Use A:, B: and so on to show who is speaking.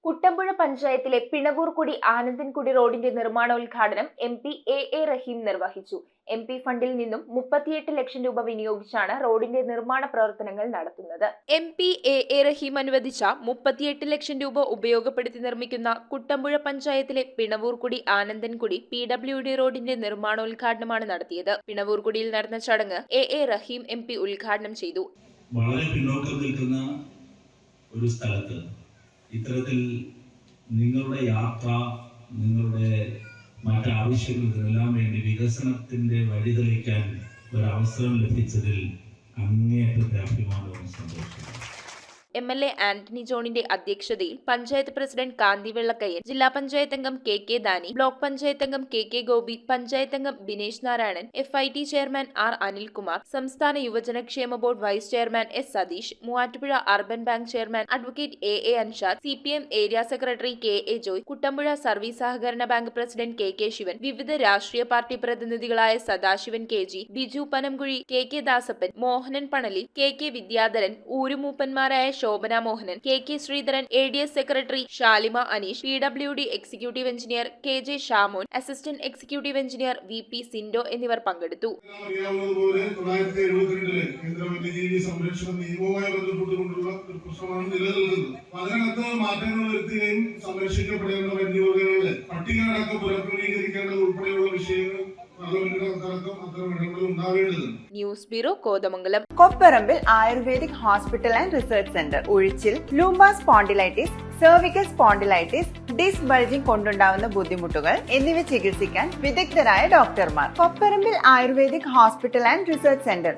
A: കുട്ടമ്പുഴ പഞ്ചായത്തിലെ പിണവൂർകുടി ആനന്ദൻകുടി റോഡിന്റെ നിർമ്മാണോദ്ഘാടനം എം.പി. എ. റഹീം നിർവഹിച്ചു. എം.പി. ഫണ്ടിൽ നിന്നും 38 ലക്ഷം രൂപ വിനിയോഗിച്ചാണ് റോഡിന്റെ നിർമ്മാണ പ്രവർത്തനങ്ങൾ നടത്തുന്നത്. എം.പി. എ. റഹീം അനുവദിച്ച 38 ലക്ഷം രൂപ ഉപയോഗപ്പെടുത്തി നിർമ്മിക്കുന്ന കുട്ടമ്പുഴ പഞ്ചായത്തിലെ പിണവൂർകുടി ആനന്ദൻകുടി PWD റോഡിന്റെ നിർമ്മാണോദ്ഘാടനമാണ് നടത്തിയത്. പിണവൂർകുടിയിൽ നടന്ന ചടങ്ങ് എ. Rahim MP. ഉദ്ഘാടനം ചെയ്തു.
B: വളരെ പിന്നോക്കം നിൽക്കുന്ന ഒരു സ്ഥലത്ത് ഇത്തരത്തിൽ നിങ്ങളുടെ യാത്ര, നിങ്ങളുടെ മറ്റാവശ്യങ്ങൾക്കെല്ലാം വേണ്ടി വികസനത്തിന്റെ വഴി തെളിയിക്കാൻ ഒരവസരം ലഭിച്ചതിൽ അങ്ങേയറ്റത്തെ അഭിമാനവും സന്തോഷവും.
A: എം.എൽ.എ. ആന്റണി ജോണിന്റെ അധ്യക്ഷതയിൽ പഞ്ചായത്ത് പ്രസിഡന്റ് കാന്തി വെള്ളക്കയ്യൻ, ജില്ലാ പഞ്ചായത്ത് അംഗം കെ. ദാനി, ബ്ലോക്ക് പഞ്ചായത്ത് അംഗം കെ. ഗോപി, പഞ്ചായത്ത് അംഗം Binesh Narayanan, FIT chairman R. Anilkumar, സംസ്ഥാന യുവജനക്ഷേമ board vice chairman S. Satheesh, Muvattupuzha urban bank chairman advocate A. Anshad, CPM area secretary K. Joy, Kuttampuzha service സഹകരണ ബാങ്ക് പ്രസിഡന്റ് കെ. ശിവൻ, വിവിധ രാഷ്ട്രീയ പാർട്ടി പ്രതിനിധികളായ Sadasivan KG, Biju Panamkuzhi, K. Dasappan, Mohanan Panali, K. Vidyadharan, ഊരുമൂപ്പന്മാരായ Shobhana Mohanan, K. Sreedharan, ADS secretary Shalima Aneesh, PWD executive engineer KJ Shamon, assistant executive engineer VP Sindo എന്നിവർ പങ്കെടുത്തു.
C: സംരക്ഷണ നിയമവുമായി ബന്ധപ്പെട്ടുകൊണ്ടുള്ള ഒരു പ്രശ്നമാണ് നിലനിൽക്കുന്നത്. അതിനകത്ത് മാറ്റങ്ങൾ വരുത്തുകയും സംരക്ഷിക്കപ്പെടേണ്ട വന്യമൃഗങ്ങളുടെ പട്ടികയടക്കം പുനഃക്രമീകരിക്കേണ്ടത് ഉൾപ്പെടെയുള്ള വിഷയങ്ങൾ
A: news bureau Kothamangalam.
D: Kopparambil ayurvedic hospital and research centre. ഉഴിച്ചിൽ, lumbar spondylitis, cervical spondylitis, disc bulging കൊണ്ടുണ്ടാവുന്ന ബുദ്ധിമുട്ടുകൾ എന്നിവ ചികിത്സിക്കാൻ വിദഗ്ധരായ ഡോക്ടർമാർ. Kopparambil ayurvedic hospital and research centre,